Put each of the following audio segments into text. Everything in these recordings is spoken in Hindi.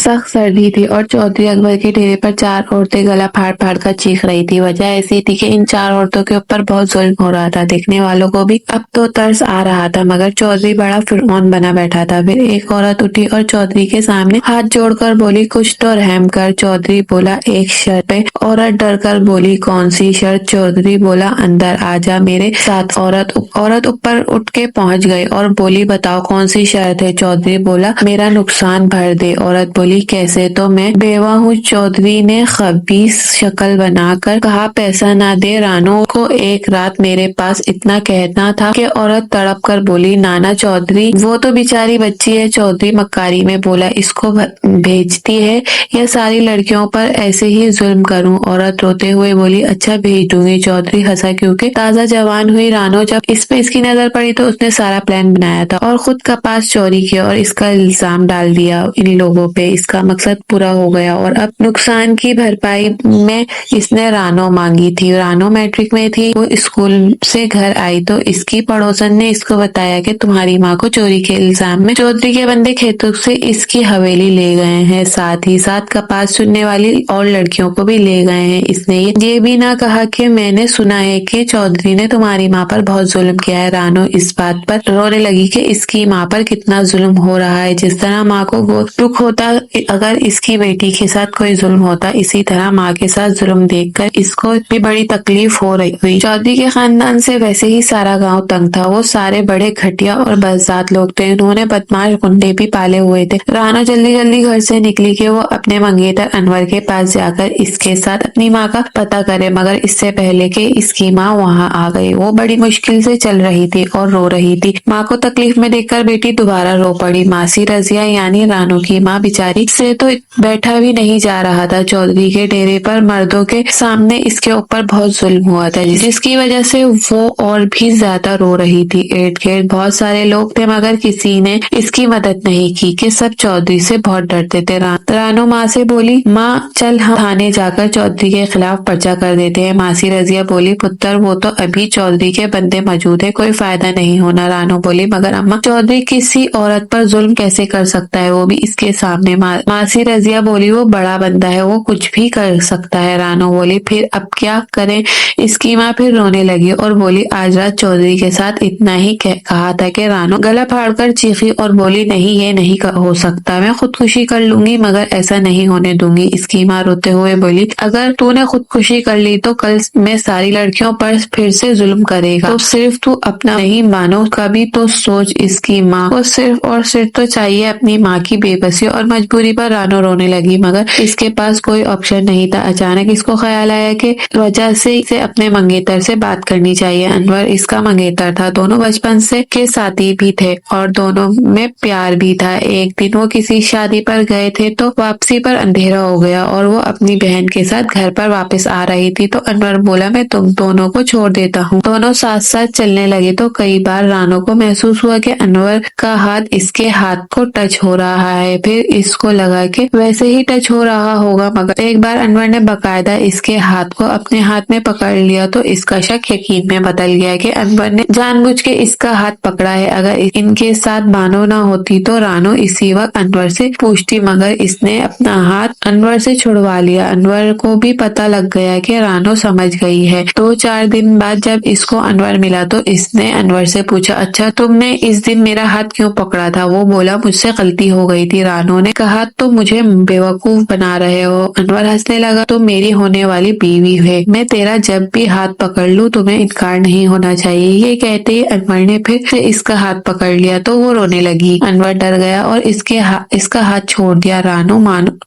सख्त सर्दी थी और चौधरी अकबर के डेरे पर 4 औरतें गला फाड़ फाड़ कर चीख रही थी। वजह ऐसी थी कि इन 4 औरतों के ऊपर बहुत जुल्म हो रहा था। देखने वालों को भी अब तो तरस आ रहा था, मगर चौधरी बड़ा फिरौन बना बैठा था। फिर एक औरत उठी और चौधरी के सामने हाथ जोड़कर बोली, कुछ तो रहम कर। चौधरी बोला, एक शर्त पे। औरत डर कर बोली, कौन सी शर्त? चौधरी बोला, अंदर आ जा मेरे साथ। औरत ऊपर उठ के पहुंच गई और बोली, बताओ कौन सी शर्त है? चौधरी बोला, मेरा नुकसान भर दे। औरत बोली, कैसे? तो मैं बेवा हूँ। चौधरी ने खबीस शक्ल बनाकर कहा, पैसा ना दे रानो को एक रात मेरे पास इतना कहना था कि औरत तड़प कर बोली, नाना चौधरी, वो तो बेचारी बच्ची है। चौधरी मक्कारी में बोला, इसको भेजती है या सारी लड़कियों पर ऐसे ही जुल्म करूं? औरत रोते हुए बोली, अच्छा भेज दूंगी। चौधरी हंसा, क्योंकि ताजा जवान हुई रानो जब इस पे इसकी नजर पड़ी तो उसने सारा प्लान बनाया था और खुद कपास चोरी किया और इसका इल्जाम डाल दिया इन लोगों पे। इसका मकसद पूरा हो गया और अब नुकसान की भरपाई में इसने रानो मांगी थी। रानो मैट्रिक में थी। वो स्कूल से घर आई तो इसकी पड़ोसन ने इसको बताया कि तुम्हारी माँ को चोरी के इल्जाम में चौधरी के बंदे खेतों से इसकी हवेली ले गए हैं, साथ ही साथ कपास चुनने वाली और लड़कियों को भी ले गए हैं। इसने ये भी ना कहा कि मैंने सुना है कि चौधरी ने तुम्हारी माँ पर बहुत जुल्म किया है। रानो इस बात पर रोने लगी कि इसकी माँ पर कितना जुल्म हो रहा है। जिस तरह माँ को दुख होता अगर इसकी बेटी के साथ कोई जुल्म होता, इसी तरह माँ के साथ जुल्म देखकर इसको भी बड़ी तकलीफ हो रही हुई। चौधरी के खानदान से वैसे ही सारा गांव तंग था। वो सारे बड़े घटिया और बदजात लोग थे। उन्होंने बदमाश गुंडे भी पाले हुए थे। रानो जल्दी जल्दी घर से निकली कि वो अपने मंगेतर अनवर के पास जाकर इसके साथ अपनी माँ का पता करे, मगर इससे पहले कि इसकी माँ वहाँ आ गई। वो बड़ी मुश्किल से चल रही थी और रो रही थी। माँ को तकलीफ में देखकर बेटी दोबारा रो पड़ी। मासी रजिया यानी रानो की माँ बेचारी से तो बैठा भी नहीं जा रहा था। चौधरी के डेरे पर मर्दों के सामने इसके ऊपर बहुत जुल्म हुआ था, जिसकी वजह से वो और भी ज्यादा रो रही थी। इर्द गिर्द बहुत सारे लोग थे, मगर किसी ने इसकी मदद नहीं की कि सब चौधरी से बहुत डरते थे। रानो माँ से बोली, माँ चल हम थाने जाकर चौधरी के खिलाफ पर्चा कर देते हैं। मासी रजिया बोली, पुत्र वो तो अभी चौधरी के बंदे मौजूद है, कोई फायदा नहीं होना। रानो बोली, मगर अम्मा चौधरी किसी औरत पर जुल्म कैसे कर सकता है, वो भी इसके सामने? मासी रजिया बोली, वो बड़ा बंदा है, वो कुछ भी कर सकता है। रानो बोली, फिर अब क्या करें? इसकी माँ फिर रोने लगी और बोली, आज रात चौधरी के साथ इतना ही कहा था कि रानो गला फाड़कर चीखी और बोली, नहीं ये नहीं हो सकता, मैं खुदकुशी कर लूंगी, मगर ऐसा नहीं होने दूंगी। इसकी माँ रोते हुए बोली, अगर तूने खुदकुशी कर ली तो कल मैं सारी लड़कियों पर फिर से जुल्म करेगा, तो सिर्फ तू अपना नहीं मानो, कभी तो सोच। इसकी माँ को सिर्फ और सिर्फ तो चाहिए अपनी माँ की बेबसी और मजबूरी पर रानो रोने लगी, मगर इसके पास कोई ऑप्शन नहीं था। अचानक इसको ख्याल आया कि वजह से इसे अपने मंगेतर से बात करनी चाहिए। अनवर इसका मंगेतर था, दोनों बचपन से के साथी भी थे और दोनों में प्यार भी था। एक दिन वो किसी शादी पर गए थे तो वापसी पर अंधेरा हो गया और वो अपनी बहन के साथ घर पर वापस आ रही थी तो अनवर बोला, मैं तुम दोनों को छोड़ देता हूँ। दोनों साथ साथ चलने लगे तो कई बार रानो को महसूस हुआ कि अनवर का हाथ इसके हाथ को टच हो रहा है। फिर इसको लगा कि वैसे ही टच हो रहा होगा, मगर एक बार अनवर ने बकायदा इसके हाथ को अपने हाथ में पकड़ लिया तो इसका शक यकीन में बदल गया कि अनवर ने जानबूझ के इसका हाथ पकड़ा है। अगर इनके साथ बानो ना होती तो रानो इसी वक्त अनवर से पूछती, मगर इसने अपना हाथ अनवर से छुड़वा लिया। अनवर को भी पता लग गया कि रानो समझ गई है। 2-4 दिन बाद जब इसको अनवर मिला तो इसने अनवर से पूछा, अच्छा तुमने इस दिन मेरा हाथ क्यों पकड़ा था? वो बोला, मुझसे गलती हो गई थी। रानो ने कहा, तो मुझे बेवकूफ बना रहे हो? अनवर हंसने लगा, तो मेरी होने वाली बीवी है, मैं तेरा जब भी हाथ पकड़ लूं तुम्हें इनकार नहीं होना चाहिए। ये कहते ही अनवर ने फिर से इसका हाथ पकड़ लिया तो वो रोने लगी। अनवर डर गया और इसका हाथ छोड़ दिया। रानो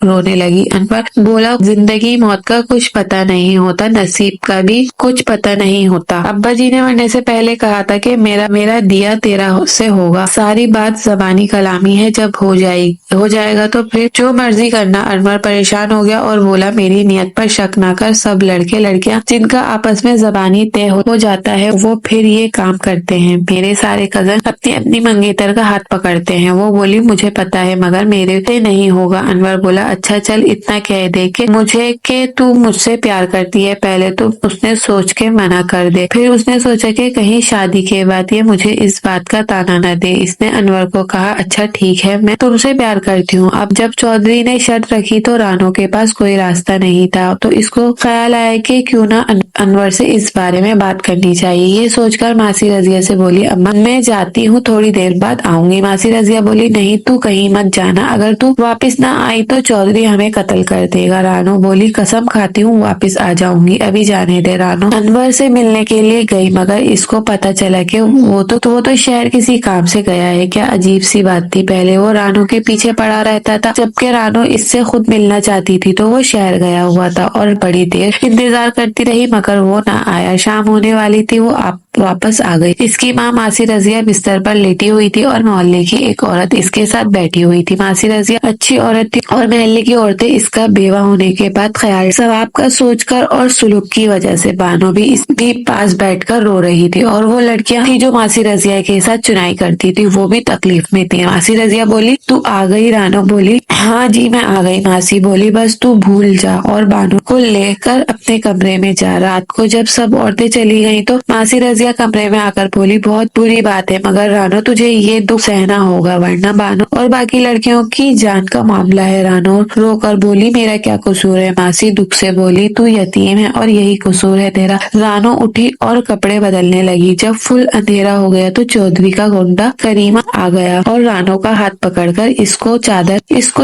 रोने लगी। अनवर बोला, जिंदगी मौत का कुछ पता नहीं होता, नसीब का भी कुछ पता नहीं होता। अब्बा जी ने मरने से पहले कहा था कि मेरा दिया तेरा से होगा। सारी बात जबानी कलामी है, जब हो जाएगा तो फिर जो मर्जी करना। अनवर परेशान हो गया और बोला, मेरी नियत पर शक ना कर। सब लड़के लड़कियां जिनका आपस में जबानी तय हो जाता है वो फिर ये काम करते हैं। मेरे सारे कजन अपनी अपनी मंगेतर का हाथ पकड़ते हैं। वो बोली, मुझे पता है, मगर मेरे से नहीं होगा। अनवर बोला, अच्छा चल इतना कह दे कि तू मुझसे प्यार करती है। पहले तो उसने सोच के मना कर दे, फिर उसने सोचा कि कहीं शादी के बाद ये मुझे इस बात का ताना न दे। इसने अनवर को कहा, अच्छा ठीक है, मैं तुमसे प्यार करती हूँ, अब जब चौधरी ने शर्त रखी तो रानो के पास कोई रास्ता नहीं था, तो इसको ख्याल आया कि क्यों ना अनवर से इस बारे में बात करनी चाहिए। ये सोचकर मासी रजिया से बोली, अम्मा मैं जाती हूँ, थोड़ी देर बाद आऊंगी। मासी रजिया बोली, नहीं तू कहीं मत जाना, अगर तू वापस ना आई तो चौधरी हमें कत्ल कर देगा। रानो बोली, कसम खाती हूँ वापस आ जाऊंगी, अभी जाने दे। रानो अनवर से मिलने के लिए गई, मगर इसको पता चला कि वो तो शहर किसी काम से गया है। क्या अजीब सी बात थी, पहले वो रानो के पीछे पड़ा रहता था, जबकि रानो इससे खुद मिलना चाहती थी तो वो शहर गया हुआ था। और बड़ी देर इंतजार करती रही मगर वो ना आया। शाम होने वाली थी, वो वापस आ गई। इसकी माँ मासी रजिया बिस्तर पर लेटी हुई थी और मोहल्ले की एक औरत इसके साथ बैठी हुई थी। मासी रजिया अच्छी औरत थी और मोहल्ले की औरतें इसका बेवा होने के बाद ख्याल सवाब का सोचकर और सुलूक की वजह से बानो भी इसके पास बैठकर रो रही थी। और वो लड़कियां थी जो मासी रजिया के साथ चुनाई करती थी, वो भी तकलीफ में थी। मासी रजिया बोली, तू आ गई? रानो बोली, हाँ जी मैं आ गई। मासी बोली, बस तू भूल जा और बानो को लेकर अपने कमरे में जा। रात को जब सब औरतें चली गईं तो मासी रजिया कमरे में आकर बोली, बहुत बुरी बात है मगर रानो तुझे ये दुख सहना होगा, वरना बानो और बाकी लड़कियों की जान का मामला है। रानो रोकर बोली, मेरा क्या कसूर है? मासी दुख से बोली, तू यतीम है और यही कसूर है तेरा। रानो उठी और कपड़े बदलने लगी। जब फुल अंधेरा हो गया तो चौधरी का गुंडा करीमा आ गया और रानो का हाथ पकड़कर इसको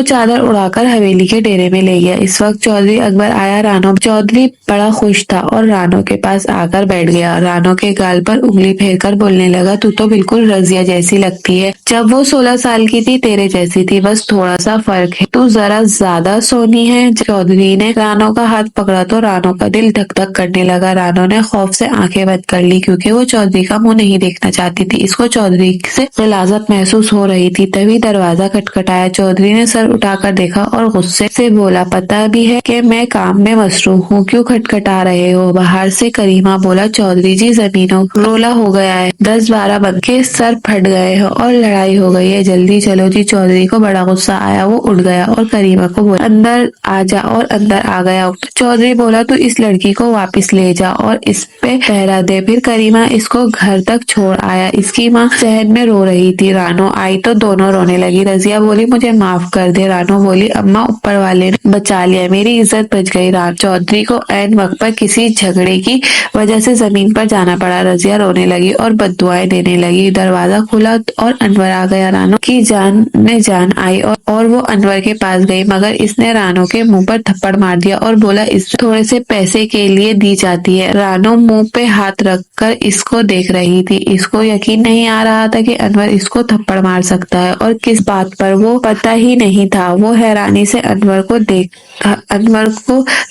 चादर उड़ाकर हवेली के डेरे में ले गया। इस वक्त चौधरी अकबर आया। रानो चौधरी बड़ा खुश था और रानो के पास आकर बैठ गया। रानो के गाल पर उंगली फेरकर बोलने लगा, तू तो बिल्कुल रजिया जैसी लगती है, जब वो 16 साल की थी तेरे जैसी थी, बस थोड़ा सा फर्क है, तू जरा ज्यादा सोनी है। चौधरी ने रानो का हाथ पकड़ा तो रानो का दिल धक धक करने लगा। रानो ने खौफ से आंखें बंद कर ली क्योंकि वो चौधरी का मुंह नहीं देखना चाहती थी। इसको चौधरी से गिलाजत महसूस हो रही थी। तभी दरवाजा खटखटाया। चौधरी ने सर उठाकर देखा और गुस्से से बोला, पता भी है कि मैं काम में मसरूफ हूँ, क्यों खटखटा रहे हो? बाहर से करीमा बोला, चौधरी जी जमीनों रोला हो गया है, 10-12 बंद के सर फट गए हैं और लड़ाई हो गई है, जल्दी चलो जी। चौधरी को बड़ा गुस्सा आया, वो उठ गया और करीमा को बोला, अंदर आ जा, और अंदर आ गया। चौधरी बोला, तू इस लड़की को वापस ले जा और इस पे पहरा दे। फिर करीमा इसको घर तक छोड़ आया। इसकी माँ सहन में रो रही थी। रानो आई तो दोनों रोने लगी। रजिया बोली, मुझे माफ कर दे। रानो बोली, अम्मा ऊपर वाले ने बचा लिया, मेरी इज्जत बच गई। चौधरी को ऐन वक्त पर किसी झगड़े की वजह से जमीन पर जाना पड़ा। रजिया रोने लगी और बद्दुआएं देने लगी। दरवाजा खुला और अनवर आ गया। रानो की जान में जान आई और वो अनवर के पास गई, मगर इसने रानो के मुंह पर थप्पड़ मार दिया और बोला, इस थोड़े से पैसे के लिए दी जाती है। रानो मुंह पे हाथ रखकर इसको देख रही थी। इसको यकीन नहीं आ रहा था कि अनवर इसको थप्पड़ मार सकता है और किस बात पर, वो पता ही नहीं था। वो हैरानी से अनवर को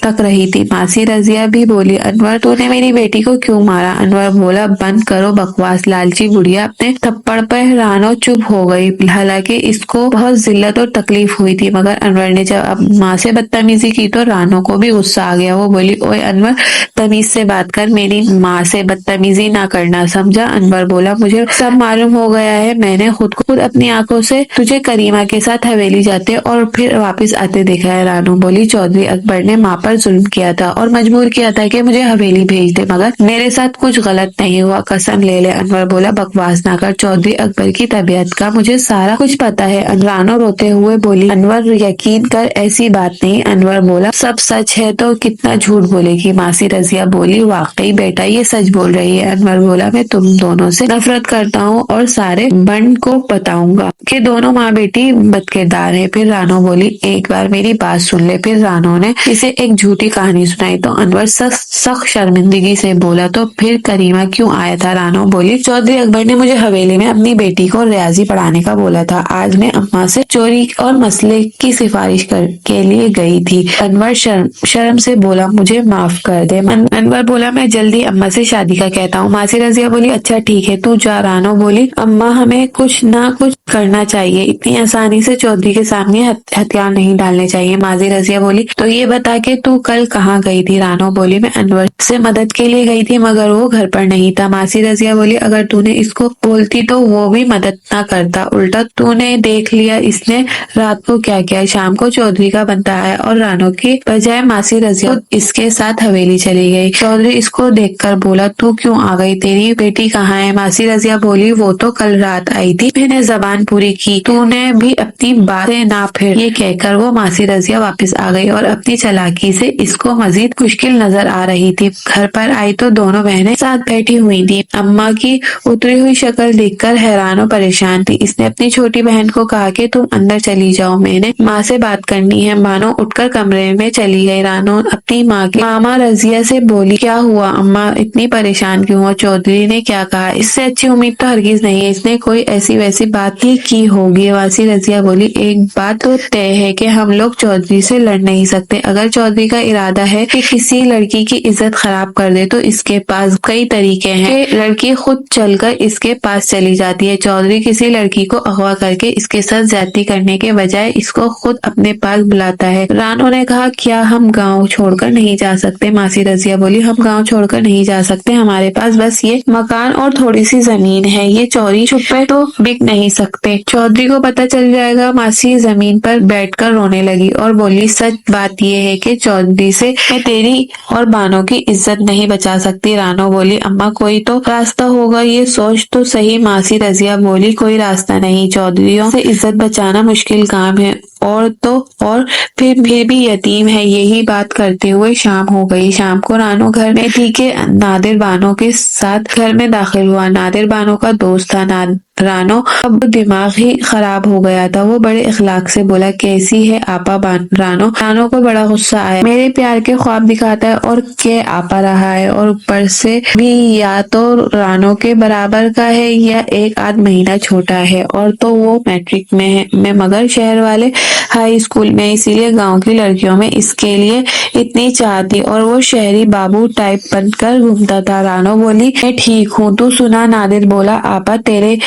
तक रही थी। मासी रजिया भी बोली, अनवर तूने मेरी बेटी को क्यों मारा? अनवर बोला, बंद करो बकवास लालची बुढ़िया। अपने थप्पड़ पर रानो चुप हो गई। हालांकि इसको बहुत जिल्लत और तकलीफ हुई थी, मगर अनवर ने जब माँ से बदतमीजी की तो रानो को भी गुस्सा आ गया। वो बोली, ओए अनवर, तमीज से बात कर, मेरी माँ से बदतमीजी ना करना, समझा? अनवर बोला, मुझे सब मालूम हो गया है, मैंने खुद अपनी आंखों से तुझे करीमा के साथ हवेली जाते और फिर वापस आते देखा है। रानो बोली, चौधरी अकबर ने माँ पर जुल्म किया था और मजबूर किया था कि मुझे हवेली भेज दे, मगर मेरे साथ कुछ गलत नहीं हुआ, कसम ले ले। अनवर बोला, बकवास ना कर, चौधरी अकबर की तबीयत का मुझे सारा कुछ पता है। रानो रोते हुए बोली, अनवर यकीन कर, ऐसी बात नहीं। अनवर बोला, सब सच है तो कितना झूठ बोलेगी? मासी रजिया बोली, वाकई बेटा ये सच बोल रही है। अनवर बोला, मैं तुम दोनों से नफरत करता हूँ और सारे बंड को बताऊंगा कि दोनों माँ बेटी बदकिरदार है। फिर रानो बोली, एक बार मेरी बात सुन ले। फिर रानो ने इसे एक झूठी कहानी सुनाई तो अनवर सख्त शर्मिंदगी से बोला, तो फिर करीमा क्यों आया था? रानो बोली, चौधरी अकबर ने मुझे हवेली में अपनी बेटी को रियाजी पढ़ाने का बोला था। आज मैं अम्मा से चोरी और मसले की सिफारिश के लिए गई थी। अनवर शर्म से बोला, मुझे माफ कर दे। अनवर बोला, मैं जल्दी अम्मा से शादी का कहता हूँ। मासी रजिया बोली, अच्छा ठीक है, तू जा। रानो बोली, अम्मा हमें कुछ ना कुछ करना चाहिए, इतनी आसानी से चौधरी के सामने हथियार नहीं डालने चाहिए। मासी रजिया बोली, तो ये बता के तू कल कहाँ गई थी? रानो बोली, मैं अनवर से मदद के लिए गई थी, मगर वो घर पर नहीं था। मासी रजिया बोली, अगर तूने इसको बोलती तो वो भी मदद ना करता, उल्टा तूने देख लिया इसने रात को क्या किया। शाम को चौधरी का बंदा आया और रानो की बजाय मासी रजिया इसके साथ हवेली चली गई। चौधरी इसको देखकर बोला, तू क्यों आ गई, तेरी बेटी कहाँ है? मासी रजिया बोली, वो तो कल रात आई थी, मैंने जबान पूरी की, तूने भी अपनी बात से ना फिर। ये कहकर वो मासी रजिया वापस आ गई और अपनी चालाकी से इसको मजीद मुश्किल नजर आ रही थी। घर पर आई तो दोनों बहनें साथ बैठी हुई थी। अम्मा की उतरी हुई शक्ल देखकर हैरान और परेशान थी। इसने अपनी छोटी बहन को कहा कि तुम अंदर चली जाओ, मैंने माँ से बात करनी है। बानो उठकर कमरे में चली गई। रानो अपनी माँ के मामा रजिया से बोली, क्या हुआ अम्मा, इतनी परेशान क्यों हो? चौधरी ने क्या कहा? इससे अच्छी उम्मीद तो हरगिज नहीं है, इसने कोई ऐसी वैसी बात ही की होगी। मासी रजिया बोली, एक बात तो तय है कि हम लोग चौधरी से लड़ नहीं सकते। अगर चौधरी का इरादा है कि किसी लड़की की इज्जत खराब कर दे तो इसके पास कई तरीके हैं कि लड़की खुद चलकर इसके पास चली जाती है। चौधरी किसी लड़की को अगवा करके इसके साथ ज्यादती करने के बजाय इसको खुद अपने पास बुलाता है। रानो ने कहा, क्या हम गांव छोड़कर नहीं जा सकते? मासी रजिया बोली, हम गांव छोड़कर नहीं जा सकते, हमारे पास बस ये मकान और थोड़ी सी जमीन है, ये चोरी छुपे तो बिक नहीं सकते, चौधरी को पता चल जाएगा। मासी जमीन पर बैठकर रोने लगी और बोली, सच बात ये है कि चौधरी से मैं तेरी और बानो की इज्जत नहीं बचा सकती। रानो बोली, अम्मा कोई तो रास्ता होगा, ये सोच तो सही। मासी रजिया बोली, कोई रास्ता नहीं, चौधरियों से इज्जत बचाना मुश्किल काम है और तो और फिर भी यतीम है। यही बात करते हुए शाम हो गई। शाम को रानो घर में थी कि नादिर बानो के साथ घर में दाखिल हुआ। नादिर बानो का दोस्त था। रानो अब दिमाग ही खराब हो गया था। वो बड़े इखलाक से बोला, कैसी है आपा रानो? रानो को बड़ा गुस्सा आया। मेरे प्यार के ख्वाब दिखाता है और क्या आपा रहा है, और ऊपर से भी या तो रानो के बराबर का है या एक आध महीना छोटा है, और तो वो मैट्रिक में है, मैं मगर शहर वाले हाई स्कूल में, इसीलिए गांव की लड़कियों में इसके लिए इतनी चाह थी और वो शहरी बाबू टाइप बनकर घूमता था। रानो बोली, मैं ठीक हूँ, तू सुना? नादिर बोला, आपा तेरे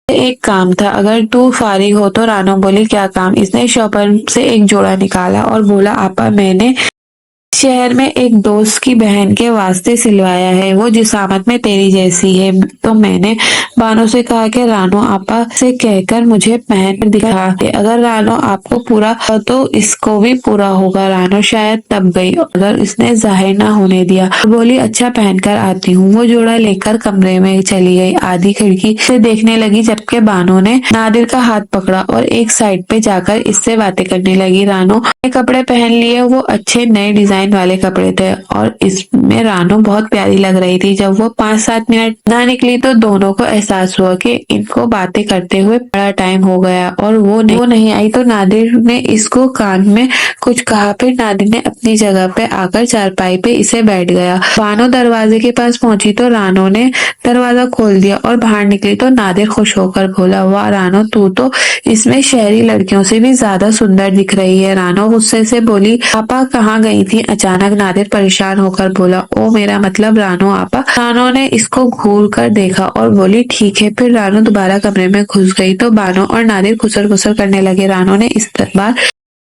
एक काम था, अगर तू फारिग हो तो। रानो बोली, क्या काम? इसने शॉपर से एक जोड़ा निकाला और बोला, आपा मैंने शहर में एक दोस्त की बहन के वास्ते सिलवाया है, वो जिसामत में तेरी जैसी है। तो मैंने बानो से कहा कि रानो आपा से कहकर मुझे पहन कर दिखा दे। अगर रानो आपको पूरा तो इसको भी पूरा होगा। रानो शायद तब गई अगर इसने जाहिर ना होने दिया, बोली, अच्छा पहन कर आती हूँ। वो जोड़ा लेकर कमरे में चली गई। आधी खिड़की से देखने लगी जबकि बानो ने नादिर का हाथ पकड़ा और एक साइड पे जाकर इससे बातें करने लगी। रानो ने कपड़े पहन लिए, वो अच्छे नए डिजाइन वाले कपड़े थे और इसमें रानो बहुत प्यारी लग रही थी। जब वो 5-7 मिनट ना निकली तो दोनों को एहसास हुआ कि इनको बातें करते हुए बड़ा टाइम हो गया और वो नहीं आई। तो नादिर ने इसको कान में कुछ कहा, फिर नादिर ने अपनी जगह पे आकर चारपाई पे इसे बैठ गया। बानो दरवाजे के पास पहुंची तो रानो ने दरवाजा खोल दिया और बाहर निकली तो नादिर खुश होकर बोला, वाह रानो, तू तो इसमें शहरी लड़कियों से भी ज्यादा सुंदर दिख रही है। रानो गुस्से से बोली, पापा कहाँ गई थी? अचानक नादिर परेशान होकर बोला, ओ मेरा मतलब रानो आपा। रानो ने इसको घूर कर देखा और बोली, ठीक है। फिर रानो दोबारा कमरे में घुस गई तो बानो और नादिर खुसर खुसर करने लगे। रानो ने इस बार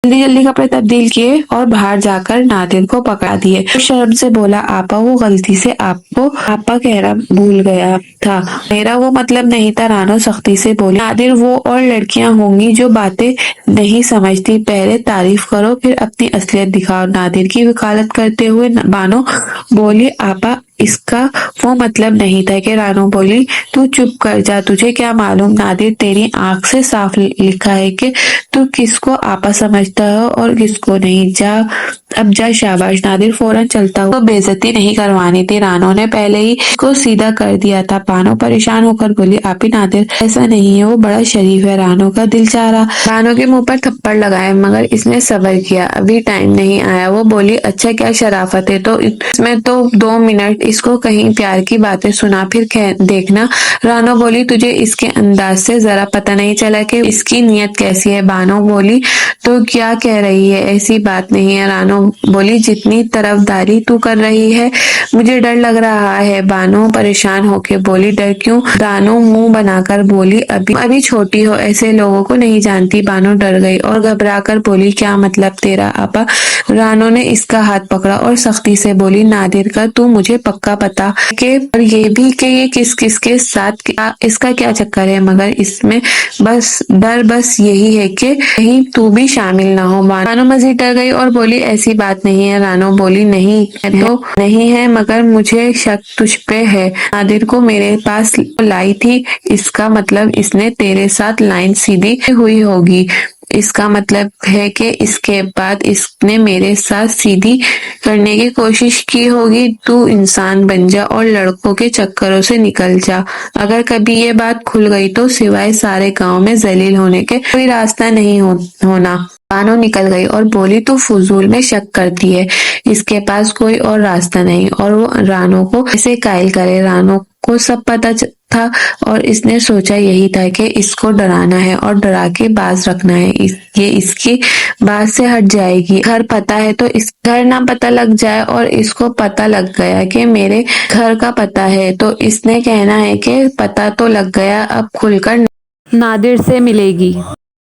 जल्दी जल्दी कपड़े तब्दील किए और बाहर जाकर नादिर को पकड़ा दिए। तो शर्म से बोला, आपा वो गलती से आपको आपा कहना भूल गया था, मेरा वो मतलब नहीं था। रानो सख्ती से बोली, नादिर वो और लड़कियां होंगी जो बातें नहीं समझती, पहले तारीफ करो फिर अपनी असलियत दिखाओ। नादिर की वकालत करते हुए बानो बोली, आपा इसका वो मतलब नहीं था। कि रानो बोली, तू चुप कर जा, तुझे क्या मालूम? नादिर, तेरी आंख से साफ लिखा है कि तू किसको आपा समझता है और किसको नहीं। जा अब जा, शाबाश। नादिर फौरन चलता हुआ, तो बेइज्जती नहीं करवानी थी, रानो ने पहले ही इसको सीधा कर दिया था। बानो परेशान होकर बोली, आपी नादिर ऐसा नहीं है, वो बड़ा शरीफ है। रानो का दिल चाह रहा रानो के मुंह पर थप्पड़ लगाए मगर इसने सब्र किया, अभी टाइम नहीं आया। वो बोली, अच्छा क्या शराफत है, तो इसमें तो 2 मिनट इसको कहीं प्यार की बातें सुना फिर देखना। रानो बोली, तुझे इसके अंदाज से जरा पता नहीं चला कि इसकी नीयत कैसी है? बानो बोली, तो क्या कह रही है? ऐसी बात नहीं है। रानो बोली, जितनी तरफदारी तू कर रही है मुझे डर लग रहा है। बानो परेशान होके बोली, डर क्यों? रानो मुंह बनाकर बोली, अभी अभी छोटी हो, ऐसे लोगों को नहीं जानती। बानो डर गई और घबरा कर बोली, क्या मतलब तेरा आपा? रानो ने इसका हाथ पकड़ा और सख्ती से बोली, नादिर का तू मुझे पक्का पता के, और ये भी कि ये किस किस के साथ इसका क्या चक्कर है, मगर इसमें बस यही है कि कहीं तू भी शामिल ना हो। बानो मजीद डर गई और बोली, ऐसी बात नहीं है। रानो बोली, नहीं तो नहीं है, मगर मुझे शक तुझ पे है। नादिर को मेरे पास लाई थी, इसका मतलब इसने तेरे साथ लाइन सीधी हुई होगी। इसका मतलब है कि इसके बाद इसने मेरे साथ सीधी करने की कोशिश की होगी। तू इंसान बन जा और लड़कों के चक्करों से निकल जा। अगर कभी ये बात खुल गई तो सिवाय सारे गांव में जलील होने के कोई रास्ता नहीं होना। बानो निकल गई और बोली, तू फजूल में शक करती है, इसके पास कोई और रास्ता नहीं, और वो रानो को ऐसे कायल करे। रानो को सब पता था और इसने सोचा यही था कि इसको डराना है और डरा के बाज रखना है। ये इसकी बात से हट जाएगी। घर पता है तो इस घर ना पता लग जाए, और इसको पता लग गया कि मेरे घर का पता है, तो इसने कहना है कि पता तो लग गया, अब खुलकर नादिर से मिलेगी।